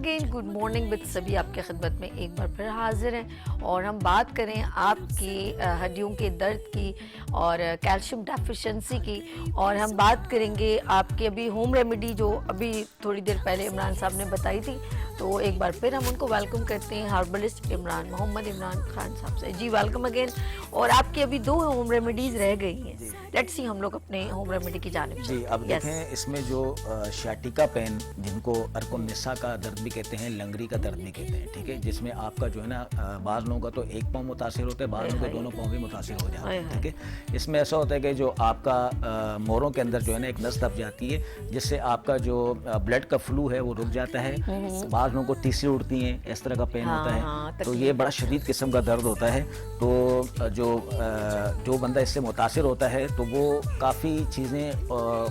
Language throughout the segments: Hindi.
अगेन, गुड मॉर्निंग विद सभी आपके खिदमत में एक बार फिर हाजिर हैं और हम बात करें आपकी हड्डियों के दर्द की और कैल्शियम डेफिशिएंसी की। और हम बात करेंगे आपकी अभी होम रेमेडी जो अभी थोड़ी देर पहले इमरान साहब ने बताई थी, तो एक बार फिर हम उनको वेलकम करते हैं हर्बलिस्ट मोहम्मद इमरान खान साहब से। जी वेलकम अगेन। और आपकी अभी 2 होम रेमेडीज रह गई हैं, लेट्स सी हम लोग अपने होम रेमेडी की जानिब जी। अब देखें इसमें जो शाटिका पेन, जिनको अर्कुनिसा का दर्द भी कहते हैं, लंगरी का दर्द भी कहते हैं, ठीक है, जिसमें आपका जो है ना बाज़ लोगों का तो एक पाँव मुतासिर होता है, बाज़ लोगों के दोनों पाँव भी मुतासिर हो जाते हैं, ठीक है। इसमें ऐसा होता है कि जो आपका मोरों के अंदर जो है ना एक नस दब जाती है, जिससे आपका जो ब्लड का फ्लू है वो रुक जाता है। बाज़ लोगों को तीसरी उड़ती हैं, इस तरह का पेन होता है, तो ये बड़ा शदीद किस्म का दर्द होता है। तो जो बंदा इससे मुतासिर होता है तो वो काफ़ी चीज़ें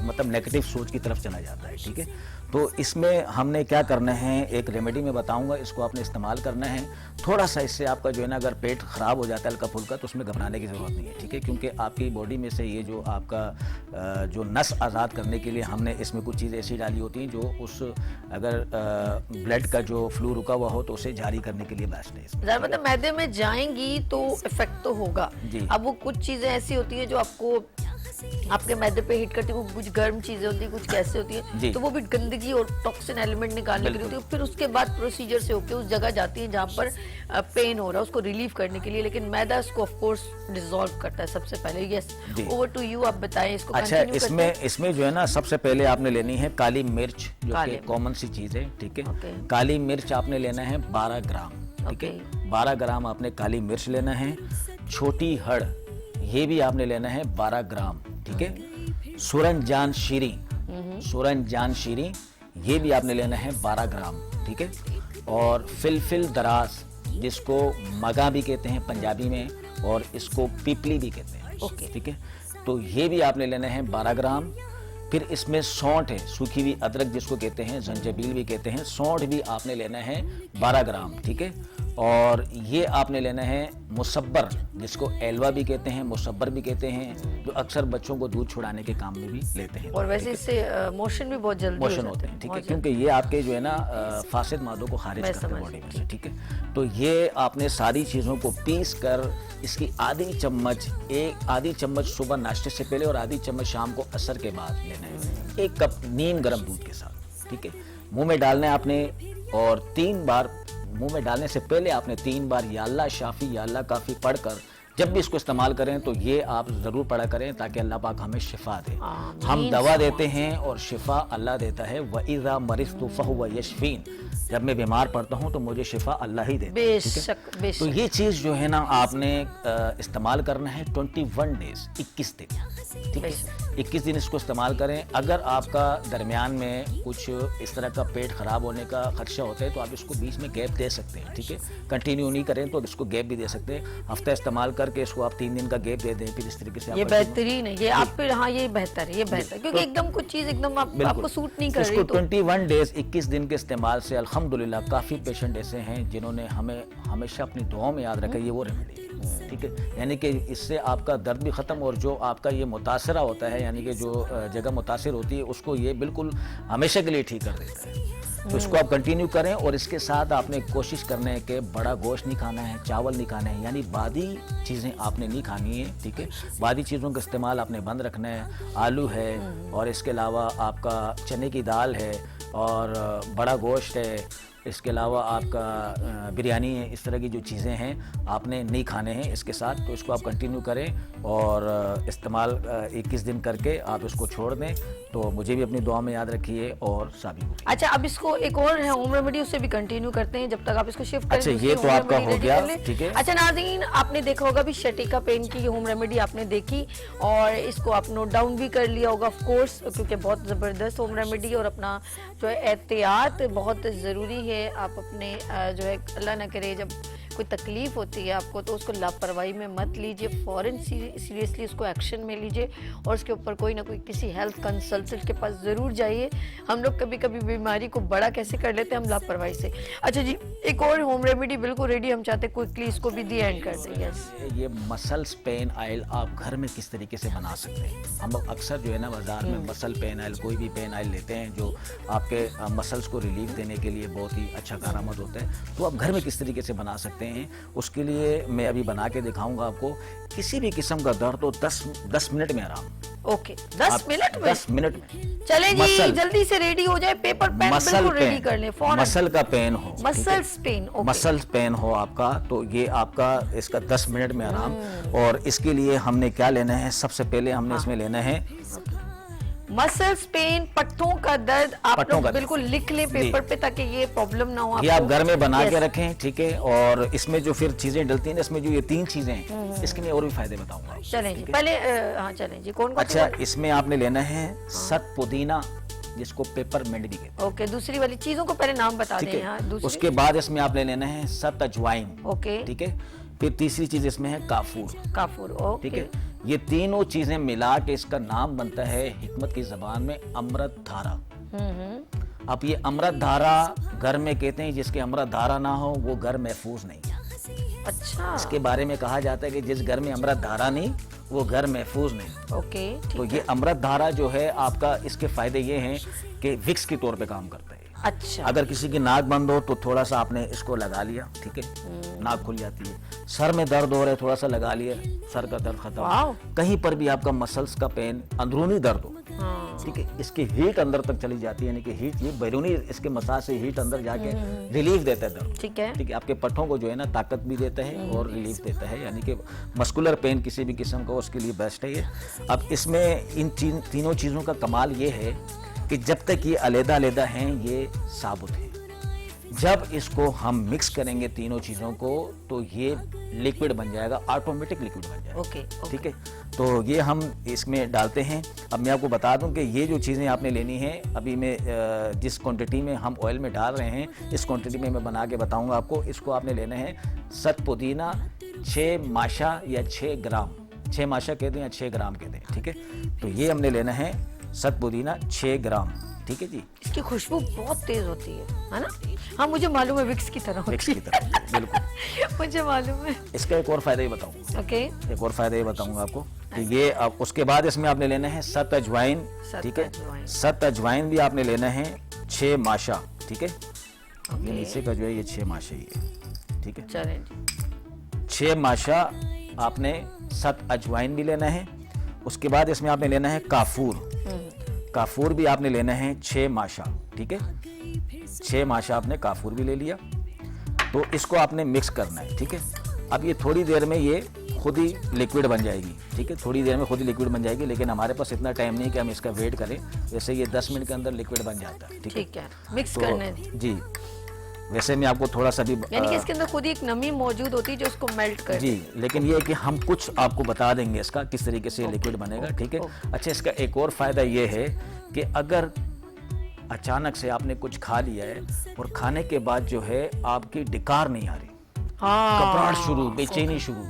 मतलब नेगेटिव सोच की तरफ चला जाता है, ठीक है। तो इसमें हमने क्या करना है, एक रेमेडी में बताऊंगा, इसको आपने इस्तेमाल करना है। थोड़ा सा इससे आपका जो है ना अगर पेट ख़राब हो जाता है हल्का फुल्का, तो उसमें घबराने की ज़रूरत नहीं है, ठीक है, क्योंकि आपकी बॉडी में से ये जो आपका जो नस आज़ाद करने के लिए हमने इसमें कुछ चीज़ें ऐसी डाली होती हैं जो उस अगर ब्लड का जो फ्लू रुका हुआ हो तो उसे जारी करने के लिए बेस्ट है इसमें। मतलब मैदे में जाएंगी तो इफेक्ट तो होगा। अब वो कुछ चीजें ऐसी होती है जो आपको आपके मैदे पे हिट करती है, कुछ गर्म चीजें होती है, कुछ कैसे होती है, तो वो भी गंदगी और टॉक्सिन एलिमेंट निकालने के लिए होती है। फिर उसके बाद प्रोसीजर से होके उस जगह जाती है जहाँ पर पेन हो रहा है, उसको रिलीफ करने के लिए। लेकिन मैदा उसको ऑफ कोर्स डिसॉल्व करता है सबसे पहले। यस, ओवर टू यू, आप बताएं इसको। अच्छा, इसमें जो है ना सबसे पहले आपने लेनी है काली मिर्च, जो कि कॉमन सी चीज है, ठीक है। काली मिर्च आपने लेना है 12 ग्राम, ठीक है। 12 ग्राम आपने काली मिर्च लेना है। छोटी हड़, ये भी आपने लेना है 12 ग्राम, ठीक है। सूरजजान शीरी, ये भी आपने लेना है 12 ग्राम, ठीक है। और फिलफिल दराज, जिसको मगा भी कहते हैं पंजाबी में, और इसको पीपली भी कहते हैं, ठीक है। तो ये भी आपने लेना है 12 ग्राम। फिर इसमें सौंठ है, सूखी हुई अदरक जिसको कहते हैं, जंजबील भी कहते हैं, सौंठ भी आपने लेना है 12 ग्राम, ठीक है। और ये आपने लेना है मुसब्बर, जिसको एलवा भी कहते हैं, मुसब्बर भी कहते हैं, जो अक्सर बच्चों को दूध छुड़ाने के काम में भी लेते हैं। और वैसे इससे मोशन भी बहुत जल्दी मोशन होते हैं, ठीक है, क्योंकि ये आपके जो है ना फासिद मादों को खारिज करते हैं बॉडी में से, ठीक है। तो ये आपने सारी चीज़ों को पीस कर इसकी आधी चम्मच सुबह नाश्ते से पहले और आधी चम्मच शाम को असर के बाद लेना है, 1 कप नीम गर्म दूध के साथ, ठीक है। मुंह में डालना है आपने, और 3 बार मुंह में डालने से पहले आपने 3 बार या अल्लाह शाफी या अल्लाह काफ़ी पढ़कर जब भी इसको इस्तेमाल करें तो ये आप ज़रूर पढ़ा करें, ताकि अल्लाह पाक हमें शिफा दे। हम दवा देते हैं और शिफा अल्लाह देता है। व इज़ा मरिज़्तु फहुव यशफीन, जब मैं बीमार पड़ता हूँ तो मुझे शिफा अल्लाह ही देता है। बेशक, बेशक। तो ये चीज़ जो है ना आपने इस्तेमाल करना है 21 डेज, 21 दिन, ठीक है। 21 दिन इसको इस्तेमाल करें। अगर आपका दरमियान में कुछ इस तरह का पेट ख़राब होने का खदशा होता है तो आप इसको बीच में गैप दे सकते हैं, ठीक है। कंटिन्यू नहीं करें तो इसको गैप भी दे सकते हैं। हफ्ता इस्तेमाल करके इसको आप 3 दिन का गैप दे दें, फिर इस तरीके से ये बेहतरीन है। ये आप फिर, हाँ ये बेहतर है, ये बेहतर, क्योंकि एकदम कुछ चीज़ एकदम आपको सूट नहीं कर रही। इसको 21 डेज 21 दिन के इस्तेमाल से अल्हम्दुलिल्लाह काफ़ी पेशेंट ऐसे हैं जिन्होंने हमें हमेशा अपनी दुआओं में याद रखा, ये वो रेमेडी, ठीक है। यानी कि इससे आपका दर्द भी ख़त्म, और जो आपका ये मुतासरा होता है, यानी कि जो जगह मुतासिर होती है, उसको ये बिल्कुल हमेशा के लिए ठीक कर देता है। तो इसको आप कंटिन्यू करें। और इसके साथ आपने कोशिश करना है कि बड़ा गोश्त नहीं खाना है, चावल नहीं खाना है, यानी बादी चीज़ें आपने नहीं खानी है, ठीक है। बादी चीज़ों का इस्तेमाल आपने बंद रखना है। आलू है, और इसके अलावा आपका चने की दाल है, और बड़ा गोश्त है, इसके अलावा आपका बिरयानी है, इस तरह की जो चीज़ें हैं आपने नहीं खाने हैं इसके साथ। तो इसको आप कंटिन्यू करें और इस्तेमाल 21 दिन करके आप इसको छोड़ दें। तो मुझे भी अपनी दुआ में याद रखिए और साबित होगी। अच्छा, अब इसको एक और है होम रेमेडी, उससे भी कंटिन्यू करते हैं जब तक आप इसको शिफ्ट करें। अच्छा, ये तो आपका हो गया, ठीक है। अच्छा नाज़रीन, आपने देखा होगा भी शटिका पेन की होम रेमेडी आपने देखी, और इसको आप नोट डाउन भी कर लिया होगा ऑफ कोर्स, क्योंकि बहुत ज़बरदस्त होम रेमेडी, और अपना जो है एहतियात बहुत ज़रूरी है। आप अपने जो है अल्लाह ना करे जब कोई तकलीफ होती है आपको तो उसको लापरवाही में मत लीजिए, फ़ौरन सीरियसली उसको एक्शन में लीजिए और उसके ऊपर कोई ना कोई किसी हेल्थ कंसल्टेंट के पास ज़रूर जाइए। हम लोग कभी कभी बीमारी को बड़ा कैसे कर लेते हैं हम लापरवाही से। अच्छा जी, एक और होम रेमेडी बिल्कुल रेडी, हम चाहते हैं क्विकली इसको भी दी एंड कर दें। यस, ये मसल्स पेन ऑयल आप घर में किस तरीके से बना सकते हैं। हम लोग अक्सर जो है ना बाजार में मसल पेन ऑयल, कोई भी पेन ऑयल लेते हैं जो आपके मसल्स को रिलीफ देने के लिए बहुत ही अच्छा कारआमद होता है। तो आप घर में किस तरीके से बना सकते हैं, उसके लिए मैं अभी बना के दिखाऊंगा आपको। किसी भी किस्म का दर्द हो 10 मिनट में आराम। ओके, 10 मिनट में? 10 मिनट में चले जी, जल्दी से रेडी हो जाए, पेपर पेन बिल्कुल रेडी कर लें फौरन। मसल का पेन हो, muscles pain, okay, muscles pain हो आपका, तो ये आपका इसका 10 मिनट में आराम। और इसके लिए हमने क्या लेना है, सबसे पहले हमने इसमें लेना है मसल्स पेन, पट्टों का दर्द। आप पट्टों लोग का बिल्कुल लिख लें पेपर पे ताकि ये प्रॉब्लम ना हो। ये आप घर में बना के रखें, ठीक है। और इसमें जो फिर चीजें डलती हैं, इसमें जो ये 3 चीजें हैं, इसके लिए और भी फायदे बताऊंगा। चलें जी, पहले हाँ चलें जी, कौन कौन? अच्छा, इसमें आपने लेना है सत पुदीना, जिसको पेपरमिंट भी कहते हैं। ओके, दूसरी वाली चीजों को पहले नाम बता ठीक दें। है, हाँ, दूसरी। उसके बाद इसमें आपने लेना है सत अजवाइन, ओके, ठीक है। फिर तीसरी चीज इसमें है काफूर, काफूर, ओके, ठीक है। ये तीनों चीजें मिला के इसका नाम बनता है हिकमत की जबान में अमृत धारा। अब ये अमृत धारा घर में कहते हैं, जिसके अमृत धारा ना हो वो घर महफूज नहीं है। अच्छा, इसके बारे में कहा जाता है कि जिस घर में अमृत धारा नहीं वो घर महफूज नहीं। ओके, तो ये अमृत धारा जो है आपका, इसके फायदे ये हैं कि विक्स के तौर पे काम करता है। अच्छा, अगर किसी की नाक बंद हो तो थोड़ा सा आपने इसको लगा लिया, ठीक है, नाक खुल जाती है। सर में दर्द हो रहा है, थोड़ा सा लगा लिया, सर का दर्द खत्म। कहीं पर भी आपका मसल्स का पेन, अंदरूनी दर्द हो, ठीक है, इसकी हीट अंदर तक चली जाती है, यानी कि हीट, ये बैरूनी इसके मसाज से हीट अंदर जाके रिलीफ देता है दर्द, ठीक है, ठीक है। आपके पट्टों को जो है ना ताकत भी देता है और रिलीफ देता है, यानी कि मस्कुलर पेन किसी भी किस्म का, उसके लिए बेस्ट है ये। अब इसमें इन तीनों चीज़ों का कमाल ये है कि जब तक ये अलग-अलग हैं ये साबुत हैं। जब इसको हम मिक्स करेंगे तीनों चीज़ों को तो ये लिक्विड बन जाएगा, ऑटोमेटिक लिक्विड बन जाएगा। ओके, ठीक है, तो ये हम इसमें डालते हैं। अब मैं आपको बता दूं कि ये जो चीज़ें आपने लेनी है, अभी मैं जिस क्वांटिटी में हम ऑयल में डाल रहे हैं, इस क्वांटिटी में मैं बना के बताऊंगा आपको। इसको आपने लेना है सत पुदीना 6 माशा या 6 ग्राम, 6 माशा कहते हैं या 6 ग्राम कहते हैं, ठीक है। तो ये हमने लेना है सत पुदीना 6 ग्राम, ठीक है जी। इसकी खुशबू बहुत तेज होती है ना? हाँ, मुझे मालूम है, विक्स की तरह विक्स की तरह, बिल्कुल। मुझे मालूम है। इसका एक और फायदा ही बताऊंगा। ओके, एक और फायदा ये बताऊंगा आपको कि ये अब उसके बाद इसमें आपने लेना है सत अजवाइन, ठीक है। सत अजवाइन भी आपने लेना है 6 माशा, ठीक है। ये नीचे का जो है ये 6 माशा ही है, ठीक है। चलें, 6 माशा आपने सत अजवाइन भी लेना है। उसके बाद इसमें आपने लेना है काफूर, काफूर भी आपने लेना है 6 माशा, ठीक है। 6 माशा आपने काफूर भी ले लिया। तो इसको आपने मिक्स करना है, ठीक है। अब ये थोड़ी देर में ये खुद ही लिक्विड बन जाएगी, ठीक है। थोड़ी देर में खुद ही लिक्विड बन जाएगी, लेकिन हमारे पास इतना टाइम नहीं कि हम इसका वेट करें। वैसे ये 10 मिनट के अंदर लिक्विड बन जाता है, ठीक है। मिक्स तो, करने जी। वैसे मैं आपको थोड़ा सा भी, यानी कि इसके अंदर खुद ही एक नमी मौजूद होती है जो उसको मेल्ट कर, जी, लेकिन ये है कि हम कुछ आपको बता देंगे इसका किस तरीके से लिक्विड बनेगा, ठीक है। अच्छा, इसका एक और फायदा ये है कि अगर अचानक से आपने कुछ खा लिया है और खाने के बाद जो है आपकी डिकार नहीं आ रही, घबराहट शुरू, बेचैनी शुरू,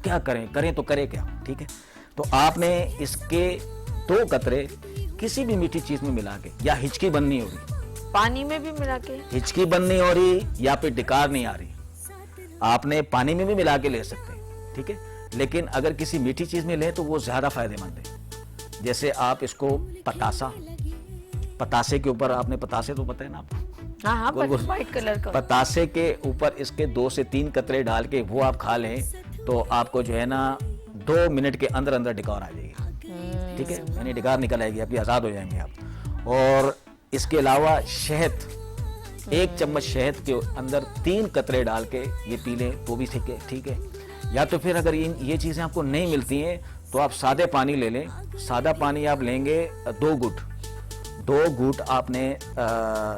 क्या करें तो करें क्या, ठीक है। तो आपने इसके 2 कतरे किसी भी मीठी चीज में मिला के, या हिचकी बंद नहीं हो रही, पानी में भी मिला के, हिचकी बंद नहीं हो रही या फिर डिकार नहीं आ रही, आपने पानी में भी मिला के ले सकते हैं, ठीक है। लेकिन अगर किसी मीठी चीज में लें तो वो ज्यादा फायदेमंद है। जैसे आप इसको पतासे के ऊपर, आपने पतासे तो पता है ना आपको? हाँ, व्हाइट कलर का, पतासे के ऊपर इसके 2 से 3 कतरे डाल के वो आप खा लें तो आपको जो है ना 2 मिनट के अंदर अंदर डिकार आ जाएगी, ठीक है। यानी डिकार निकल आएगी, आपकी आज़ाद हो जाएंगे आप। और इसके अलावा शहद, 1 चम्मच शहद के अंदर 3 कतरे डाल के ये पी लें तो भी ठीक है, ठीक है। या तो फिर अगर ये चीज़ें आपको नहीं मिलती हैं तो आप सादे पानी ले लें। सादा पानी आप लेंगे 2 घूंट आपने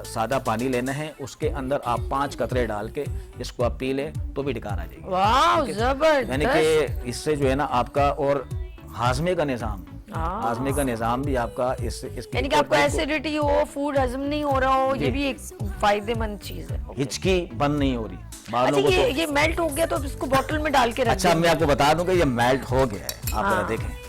सादा पानी लेना है, उसके अंदर आप 5 कतरे डाल के इसको आप पी लें तो भी डिकार आ जाएगी। वाह, जबरदस्त। यानी कि इससे जो है ना आपका और हाजमे का निज़ाम हाँ। हाजमे का निज़ाम भी आपका इसके यानी कि आपको एसिडिटी हो, फूड हजम नहीं हो रहा हो, ये भी एक फायदेमंद चीज है। ओके। हिचकी बंद नहीं हो रही बाद अच्छा, लोगों को ये मेल्ट हो गया तो अब इसको बॉटल में डाल के रख अच्छा, देंगे। मैं आपको बता दूं कि ये मेल्ट हो गया है, आप जरा हाँ। देखें।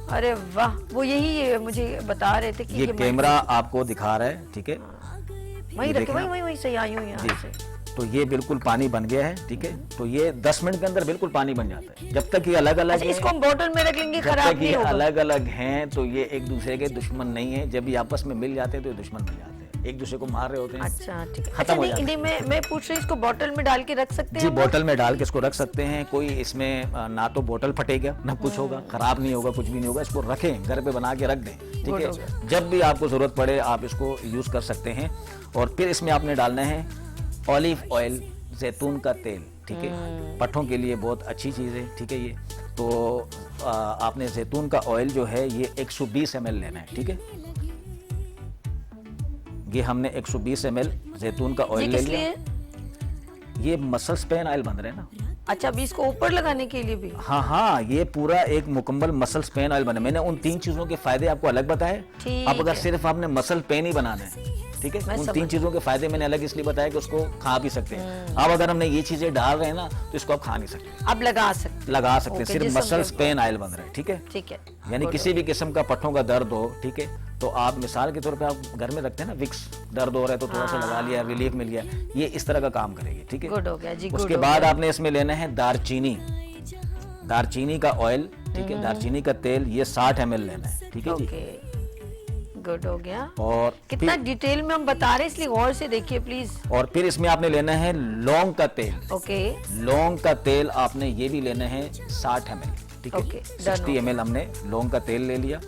अरे वाह, वो यही मुझे बता रहे थे कि ये कैमरा आपको दिखा रहा है, ठीक है। वहीं ये रखे, देखें वहीं आप। वहीं वहीं से आई हूँ यहाँ जी से। तो ये बिल्कुल पानी बन गया है, ठीक है। तो ये 10 मिनट के अंदर बिल्कुल पानी बन जाता है। जब तक ये अलग अलग अच्छा, इसको हम बॉटल में रख लेंगे, जब खराब तक नहीं ये होगा। अलग अलग हैं तो ये एक दूसरे के दुश्मन नहीं है। जब ये आपस में मिल जाते हैं तो ये दुश्मन बन जाते हैं, एक दूसरे को मार रहे होते हैं। अच्छा ठीक है। खत्म अच्छा हो नहीं, जाता है। इन्हें मैं पूछ रही हूँ, इसको बॉटल में डाल के रख सकते जी, हैं हम? बोतल में डाल के इसको रख सकते हैं। कोई इसमें ना तो बोतल फटेगा ना कुछ होगा, खराब नहीं होगा, कुछ भी नहीं होगा। इसको रखें, घर पे बना के रख दें, ठीक गुड हो है। जब भी आपको जरूरत पड़े आप इसको यूज कर सकते हैं। और फिर इसमें आपने डालना है ऑलिव ऑयल, जैतून का तेल, ठीक है। पट्ठों के लिए बहुत अच्छी चीज़ है, ठीक है। ये तो आपने जैतून का ऑयल जो है ये 120 ml लेना है, ठीक है। ये हमने 120 ml जैतून का ये ऑयल ले किस लिया। लिए? ये मसल स्पेन ऑयल बन रहे हैं ना। अच्छा, अभी इसको ऊपर लगाने के लिए भी? हाँ हाँ, ये पूरा एक मुकम्मल मसल पेन ऑयल बना। मैंने उन 3 चीजों के फायदे आपको अलग बताए। ठीक अब अगर है। सिर्फ आपने मसल पेन ही बनाना है, ठीक है, मैं उन समझ 3 चीजों के फायदे मैंने अलग इसलिए बताया कि उसको खा भी सकते हैं। अब अगर हमने ये चीजें डाल रहे हैं ना तो इसको आप खा नहीं सकते, अब लगा सकते। लगा सकते हैं। ओके, सिर्फ जिस्म मसल पे- पेन ऑयल बन रहा है, ठीक है। ठीक है। यानी किसी भी किस्म का पट्ठों का दर्द हो, ठीक है, तो आप मिसाल के तौर पे आप घर में रखते हैं ना विक्स, दर्द हो रहा है तो थोड़ा सा लगा लिया, रिलीफ मिल गया। ये इस तरह का काम करेगी, ठीक है। गुड हो गया जी, गुड उसके हो बाद गया। आपने इसमें लेना है दारचीनी, दारचीनी का ऑयल, ठीक है, दारचीनी का तेल, ये 60 ml लेना है, ठीक है जी। ओके, गुड हो गया। और कितना डिटेल में हम बता रहे हैं, इसलिए गौर से देखिए प्लीज। और फिर इसमें आपने लेना है लौंग का तेल। ओके। लौंग का तेल आपने ये भी लेना है 60 ml, ठीक है। ओके, done 60 ml हमने लौंग का तेल ले लिया।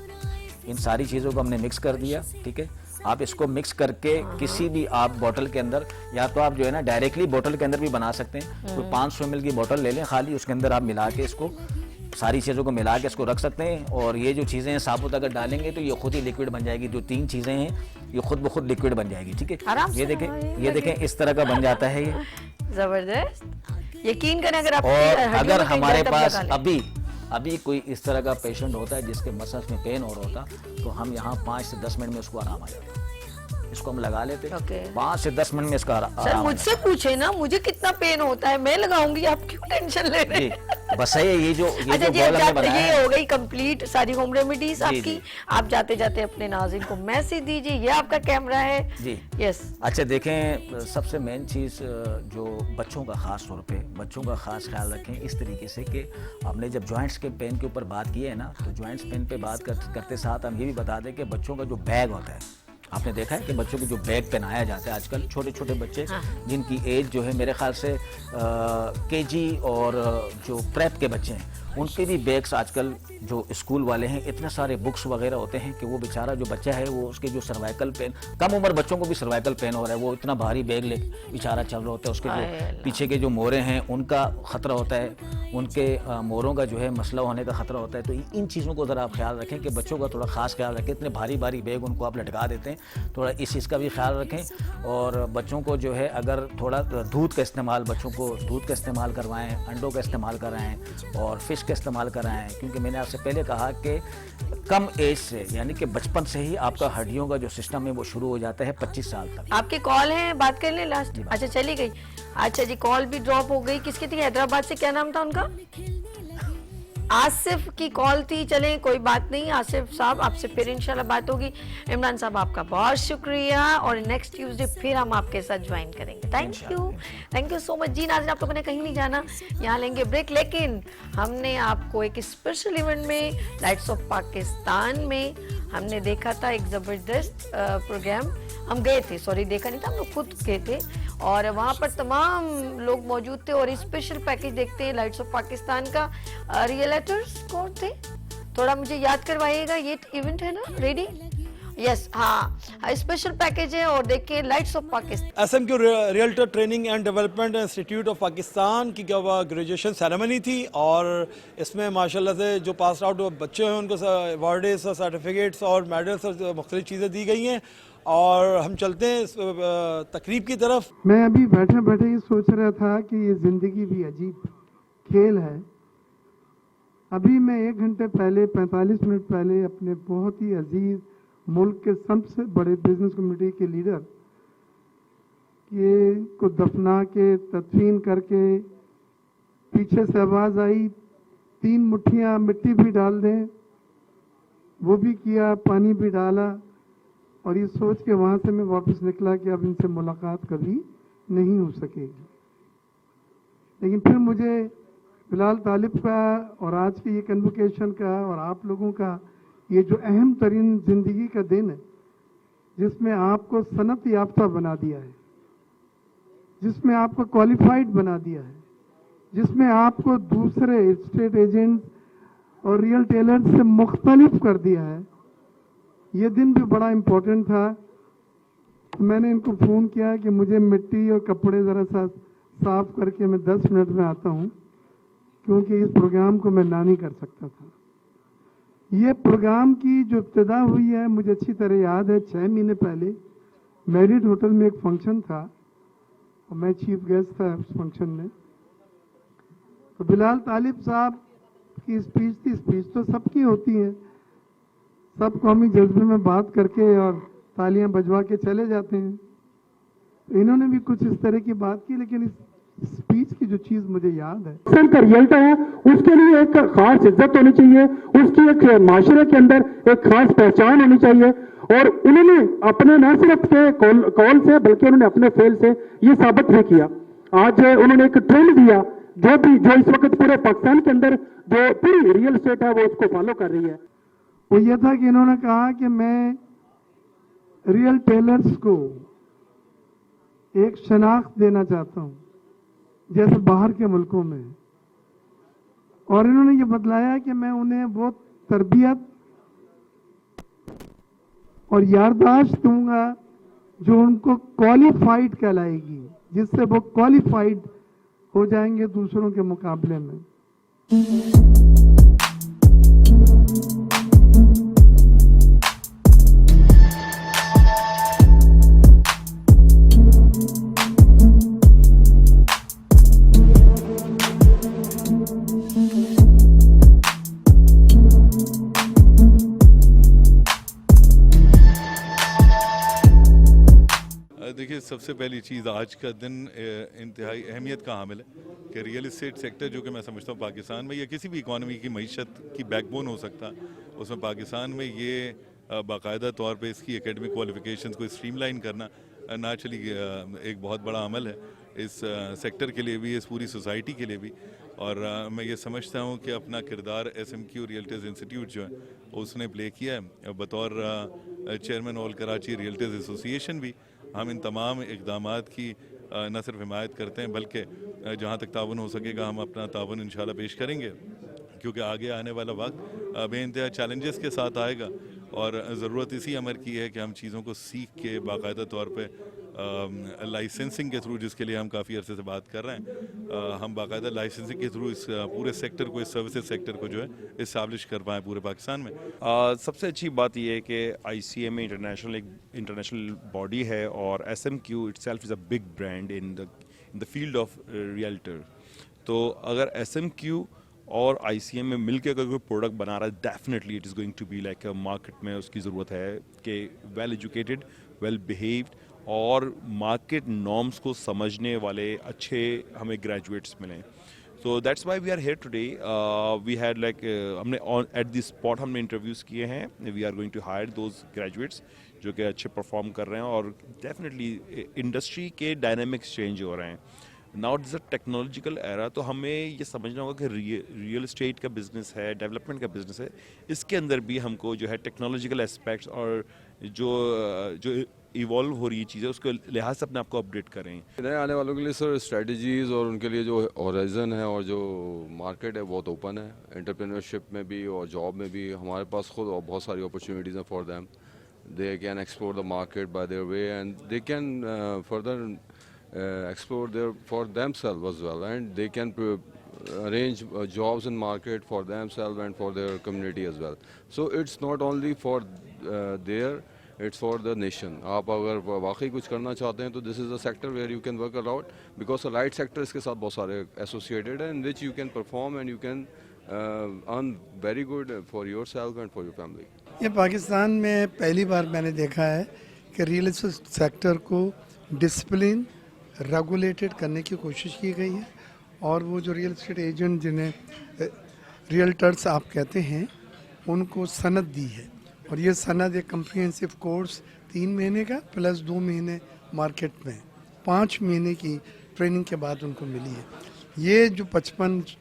इन सारी चीज़ों को हमने मिक्स कर दिया, ठीक है। आप इसको मिक्स करके किसी भी आप बोतल के अंदर, या तो आप जो है ना डायरेक्टली बोतल के अंदर भी बना सकते हैं। तो 500 ml की बोतल ले लें खाली, उसके अंदर आप मिला के इसको सारी चीज़ों को मिला के इसको रख सकते हैं। और ये जो चीज़ें हैं साबुत अगर डालेंगे तो ये खुद ही लिक्विड बन जाएगी। जो 3 चीज़ें हैं ये खुद ब खुद लिक्विड बन जाएगी, ठीक है। आराम ये से देखें, लगाइए, ये देखें इस तरह का बन जाता है ये। जबरदस्त। यकीन करें, अगर आप और अगर हमारे पास अभी कोई इस तरह का पेशेंट होता है जिसके मसल्स में पेन हो रहा होता, तो हम यहाँ 5 से 10 मिनट में उसको आराम आ जाता। इसको हम लगा लेते, ओके। 5 से 10 मिनट में इसका आराम सर आ मुझसे पूछे ना, मुझे कितना पेन होता है, मैं लगाऊंगी, आप क्यों टेंशन ले रहे हैं? जी, बस है ये जो अच्छा जी, बॉल हमने बनाया ये है। हो गई कंप्लीट सारी होम रेमेडीज जी, आपकी। जी। आप जाते जाते अपने नाज़रीन को मैसेज दीजिए, ये आपका कैमरा है जी। यस। अच्छा देखें, सबसे मेन चीज़ जो बच्चों का ख़ास तौर पे बच्चों का ख़ास ख्याल रखें इस तरीके से कि हमने जब जॉइंट्स के पेन के ऊपर बात की है ना, तो जॉइंट्स पेन पे बात करते साथ हम ये भी बता दें कि बच्चों का जो बैग होता है, आपने देखा है कि बच्चों को जो बैग पहनाया जाता है आजकल, छोटे छोटे बच्चे जिनकी एज जो है मेरे ख्याल से केजी और जो प्रेप के बच्चे हैं, उनके भी बैग्स आजकल जो स्कूल वाले हैं, इतने सारे बुक्स वगैरह होते हैं कि वो बेचारा जो बच्चा है वो उसके जो सर्वाइकल पेन, कम उम्र बच्चों को भी सर्वाइकल पेन हो रहा है, वो इतना भारी बैग ले बेचारा चल रहा होता है, उसके जो पीछे के जो मोरे हैं उनका ख़तरा होता है, उनके मोरों का जो है मसला होने का ख़तरा होता है। तो इन चीज़ों को ज़रा आप ख्याल रखें कि बच्चों का थोड़ा ख़ास ख्याल रखें। इतने भारी भारी बैग उनको आप लटका देते हैं, थोड़ा इस चीज़ का भी ख्याल रखें। और बच्चों को जो है अगर थोड़ा दूध का इस्तेमाल, बच्चों को दूध का इस्तेमाल करवाएँ, अंडों का इस्तेमाल कराएँ और फ़िश का इस्तेमाल कराएँ। क्योंकि मैंने आपसे पहले कहा कि कम एज से, यानी कि बचपन से ही आपका हड्डियों का जो सिस्टम है वो शुरू हो जाता है 25 साल तक। आपके कॉल है, बात कर लें लास्ट। अच्छा चली गई। अच्छा जी, कॉल भी ड्रॉप हो गई। किसकी थी? हैदराबाद से, क्या नाम था उनका? आसिफ की कॉल थी। चलें कोई बात नहीं, आसिफ साहब आपसे फिर इंशाल्लाह बात होगी। इमरान साहब आपका बहुत शुक्रिया, और नेक्स्ट ट्यूसडे फिर हम आपके साथ ज्वाइन करेंगे। थैंक यू सो मच जी। नाज़रीन, आप लोगों ने कहीं नहीं जाना, यहाँ लेंगे ब्रेक, लेकिन हमने आपको एक स्पेशल इवेंट में लाइट्स ऑफ पाकिस्तान में हमने देखा था एक ज़बरदस्त प्रोग्राम। हम गए थे, सॉरी देखा नहीं था, हम लोग खुद गए थे, और वहाँ पर तमाम लोग मौजूद थे। और स्पेशल पैकेज देखते हैं लाइट्स ऑफ पाकिस्तान का। रियलेटर्स कौन थे, थोड़ा मुझे याद करवाइएगा। ये इवेंट है ना, रेडी? यस, हाँ, स्पेशल पैकेज है। और देखिए lights of Pakistan, SMQ realtor training and development institute of Pakistan की ग्रेजुएशन सेरेमनी थी, और इसमें माशाल्लाह से जो पास आउट बच्चे हैं उनको अवार्ड्स, सर्टिफिकेट्स और मेडल्स और मुख्तलिफ चीज़ें दी गई हैं। और हम चलते हैं इस तकरीब की तरफ। मैं अभी बैठे बैठे ये सोच रहा था कि ये ज़िंदगी भी अजीब खेल है अभी मैं 1 घंटे पहले 45 मिनट पहले अपने बहुत ही अजीज मुल्क के सबसे बड़े बिजनेस कम्युनिटी के लीडर के को दफना के तदफीन करके पीछे से आवाज़ आई 3 मुट्ठियाँ मिट्टी भी डाल दें, वो भी किया, पानी भी डाला और ये सोच के वहाँ से मैं वापस निकला कि अब इनसे मुलाकात कभी नहीं हो सकेगी। लेकिन फिर मुझे बिलाल तालिब का और आज के ये कन्वोकेशन का और आप लोगों का ये जो अहम तरीन ज़िंदगी का दिन है, जिसमें आपको सनत याफ्ता बना दिया है, जिसमें आपको क्वालिफाइड बना दिया है, जिसमें आपको दूसरे स्टेट एजेंट और रियल टेलर से मुख्तलिफ कर दिया है, ये दिन भी बड़ा इम्पोर्टेंट था। तो मैंने इनको फ़ोन किया कि मुझे मिट्टी और कपड़े ज़रा सा साफ करके मैं 10 मिनट में आता हूँ, क्योंकि इस प्रोग्राम को मैं ना नहीं कर सकता था। ये प्रोग्राम की जो इब्तिदा हुई है मुझे अच्छी तरह याद है। 6 महीने पहले मैरिड होटल में एक फंक्शन था और मैं चीफ गेस्ट था उस फंक्शन में। तो बिलाल तालिब साहब की स्पीच थी। स्पीच तो सबकी होती है, सब कौमी जज्बे में बात करके और तालियां बजवा के चले जाते हैं। तो इन्होंने भी कुछ इस तरह की बात की, लेकिन इस स्पीच की जो चीज मुझे याद है, का रिजल्ट है उसके लिए एक खास इज्जत होनी चाहिए, उसकी एक माशरे के अंदर एक खास पहचान होनी चाहिए। और उन्होंने अपने न सिर्फ के कॉल से बल्कि उन्होंने अपने फेल से ये साबित भी किया। आज उन्होंने एक ट्रेंड दिया जो इस वक्त पूरे पाकिस्तान के अंदर जो पूरी रियल एस्टेट है वो उसको फॉलो कर रही है। वो ये था कि इन्होंने कहा कि मैं रियल टेलर्स को एक शनाख्त देना चाहता हूं जैसे बाहर के मुल्कों में, और इन्होंने ये बतलाया कि मैं उन्हें वो तरबियत और याददाश्त दूंगा जो उनको क्वालिफाइड कहलाएगी, जिससे वो क्वालिफाइड हो जाएंगे दूसरों के मुकाबले में। देखिए, सबसे पहली चीज़ आज का दिन इंतहाई अहमियत का हामिल है कि रियल इस्टेट सेक्टर जो कि मैं समझता हूँ पाकिस्तान में या किसी भी इकॉनमी की मईशत की बैकबोन हो सकता है, उसमें पाकिस्तान में ये बाकायदा तौर पे इसकी एकेडमिक क्वालिफिकेशंस को स्ट्रीमलाइन करना नेचुरली एक बहुत बड़ा अमल है इस सेक्टर के लिए भी, इस पूरी सोसाइटी के लिए भी। और मैं ये समझता हूँ कि अपना किरदार SMQ रियल्टर्स इंस्टीट्यूट जो है उसने प्ले किया है। बतौर chairman all Karachi realtors association भी हम इन तमाम इक़दामात की न सिर्फ हिमायत करते हैं बल्कि जहाँ तक ताउन हो सकेगा हम अपना ताउन इंशाल्लाह पेश करेंगे, क्योंकि आगे आने वाला वक्त बेइंतहा चैलेंजेस के साथ आएगा और ज़रूरत इसी अमर की है कि हम चीज़ों को सीख के बाकायदा तौर पे लाइसेंसिंग के थ्रू, जिसके लिए हम काफ़ी अरसे से बात कर रहे हैं, हम बाकायदा लाइसेंसिंग के थ्रू इस पूरे सेक्टर को, इस सर्विसेज सेक्टर को जो है इस्टेब्लिश कर पाएँ पूरे पाकिस्तान में। सबसे अच्छी बात यह है कि ICMA इंटरनेशनल बॉडी है और SMQ itself is a big brand in the field of realtor. तो अगर SMQ और ICMA मिलकर अगर कोई प्रोडक्ट बना रहा है, definitely it is going to be like market में उसकी ज़रूरत है कि वेल एजुकेटेड, वेल बिहेव्ड और मार्केट नॉर्म्स को समझने वाले अच्छे हमें ग्रेजुएट्स मिलें। So that's why we are here today. We had like हमने एट द स्पॉट हमने इंटरव्यूज़ किए हैं। We are going to hire those graduates जो कि अच्छे परफॉर्म कर रहे हैं और डेफिनेटली इंडस्ट्री के डायनामिक्स चेंज हो रहे हैं। Now it's a technological era, तो हमें ये समझना होगा कि रियल एस्टेट का बिजनेस है, डेवलपमेंट का बिजनेस है, इसके अंदर भी हमको जो है टेक्नोलॉजिकल एस्पेक्ट्स और जो इवॉल्व हो रही चीज़ें उसके लिहाज से अपने आप को अपडेट करें। नए आने वालों के लिए सर स्ट्रेटजीज़ और उनके लिए जो हॉराइजन है और जो मार्केट है बहुत ओपन है, एंटरप्रेन्योरशिप में भी और जॉब में भी हमारे पास खुद और बहुत सारी अपॉर्चुनिटीज़ हैं for them. They can explore the market bye their way and they can further explore their for themselves as well, and they can arrange jobs in market for themselves and for their community as well. So it's not only for there, it's for the nation. आप अगर वाकई कुछ करना चाहते हैं तो this is a sector where you can work around, because the right sector इसके साथ बहुत सारे associated हैं in which you can perform and you can earn very good for yourself and for your family. ये पाकिस्तान में पहली बार मैंने देखा है कि रियल एस्टेट सेक्टर को डिसिप्लिन रेगुलेटेड करने की कोशिश की गई है और वो जो रियल एस्टेट एजेंट जिन्हें रियल्टर्स आप कहते हैं उनको सनद दी है और ये सनद एक कम्प्रिहेंसिव कोर्स 3 महीने का प्लस 2 महीने मार्केट में 5 महीने की ट्रेनिंग के बाद उनको मिली है। ये जो 55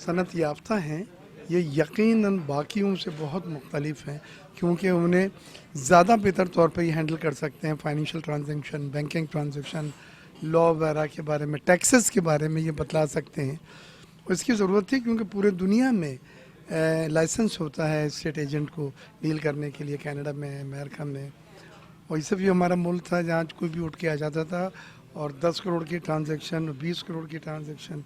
सनत याफ्ता हैं ये यकीनन बाकियों से बहुत मुख्तलिफ हैं क्योंकि उन्हें ज़्यादा बेहतर तौर पर ये हैंडल कर सकते हैं financial transaction, banking transaction, law वगैरह के बारे में, टैक्सेस के बारे में ये बतला सकते हैं। और इसकी ज़रूरत थी क्योंकि पूरे दुनिया में लाइसेंस होता है स्टेट एजेंट को डील करने के लिए, कनाडा में, अमेरिका में, और इससे भी हमारा मुल्क था जहाँ कोई भी उठ के आ जाता था और 10 करोड़ की ट्रांजैक्शन, 20 करोड़ की ट्रांजैक्शन,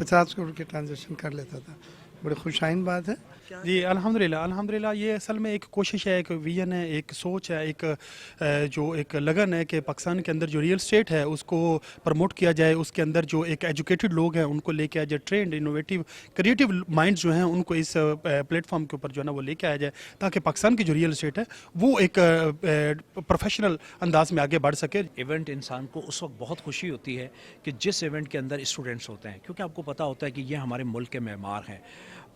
50 करोड़ की ट्रांजैक्शन कर लेता था। बड़ी खुशाइन बात है। जी अल्हम्दुलिल्लाह ये असल में एक कोशिश है, एक विजन है, एक सोच है, एक लगन है कि पाकिस्तान के अंदर जो रियल स्टेट है उसको प्रमोट किया जाए, उसके अंदर जो एक एजुकेटेड लोग हैं उनको लेके आया जाए, ट्रेंड, इनोवेटिव, क्रिएटिव माइंड्स जो हैं उनको इस प्लेटफॉर्म के ऊपर जो है ना वो लेके आया जाए ताकि पाकिस्तान की जो रियल स्टेट है वो एक प्रोफेशनल अंदाज में आगे बढ़ सके। इवेंट इंसान को उस वक्त बहुत खुशी होती है कि जिस इवेंट के अंदर स्टूडेंट्स होते हैं, क्योंकि आपको पता होता है कि ये हमारे मुल्क के मेहमान हैं।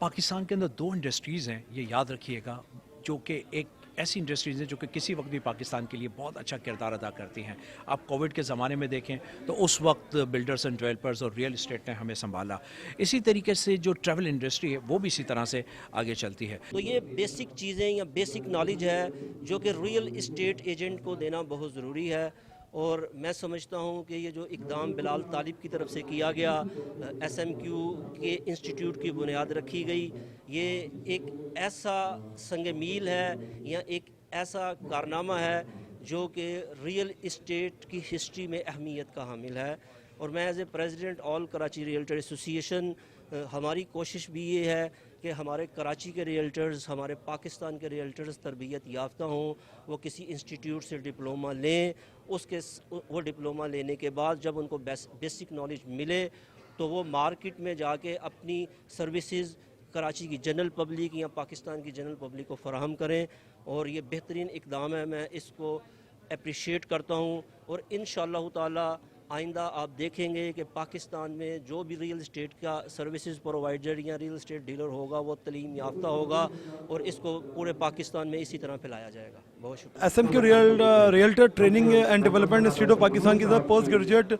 पाकिस्तान के अंदर 2 इंडस्ट्रीज़ हैं, ये याद रखिएगा, जो कि एक ऐसी इंडस्ट्रीज़ हैं जो कि किसी वक्त भी पाकिस्तान के लिए बहुत अच्छा किरदार अदा करती हैं। आप कोविड के ज़माने में देखें तो उस वक्त बिल्डर्स एंड डेवलपर्स और रियल इस्टेट ने हमें संभाला। इसी तरीके से जो ट्रैवल इंडस्ट्री है वो भी इसी तरह से आगे चलती है। तो ये बेसिक चीज़ें या बेसिक नॉलेज है जो कि रियल इस्टेट एजेंट को देना बहुत ज़रूरी है और मैं समझता हूँ कि ये जो इक़दाम बिलाल तालिब की तरफ से किया गया, SMQ के इंस्टीट्यूट की बुनियाद रखी गई, ये एक ऐसा संग मील है या एक ऐसा कारनामा है जो कि रियल इस्टेट की हिस्ट्री में अहमियत का हामिल है। और मैं as a president all Karachi realtor association, हमारी कोशिश भी ये है कि हमारे कराची के रियल्टर्स, हमारे पाकिस्तान के रियल्टर्स तरबियत याफ्ता हों, वो किसी इंस्टीट्यूट से डिप्लोमा लें, वो डिप्लोमा लेने के बाद जब उनको बेसिक नॉलेज मिले तो वो मार्केट में जाके अपनी सर्विसेज कराची की जनरल पब्लिक या पाकिस्तान की जनरल पब्लिक को फराहम करें। और ये बेहतरीन इक़दाम है, मैं इसको अप्रिशिएट करता हूँ। और इंशाअल्लाह ताला आइंदा आप देखेंगे कि पाकिस्तान में जो भी रियल इस्टेट का सर्विसेज प्रोवाइडर या रियल इस्टेट डीलर होगा वो तलीम याफ्ता होगा और इसको पूरे पाकिस्तान में इसी तरह फैलाया जाएगा। बहुत शुक्रिया। SMQ realtor training and development institute of Pakistan की तरफ पोस्ट ग्रेजुएट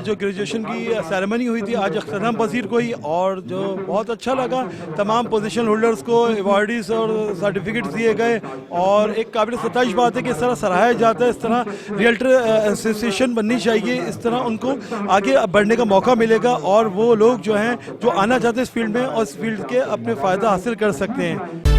जो ग्रेजुएशन की सेरेमनी हुई थी आज अख्ताम पजीर को ही, और जो बहुत अच्छा लगा, तमाम पोजीशन होल्डर्स को अवार्डीज और सर्टिफिकेट दिए गए और एक काबिल सताइश बात है कि इस तरह सराहाया जाता है, इस तरह रियल्टर एसोसिएशन बननी चाहिए, इस तरह उनको आगे बढ़ने का मौका मिलेगा और वो लोग जो हैं जो आना चाहते हैं इस फील्ड में और इस फील्ड के अपने फ़ायदा हासिल कर सकते हैं।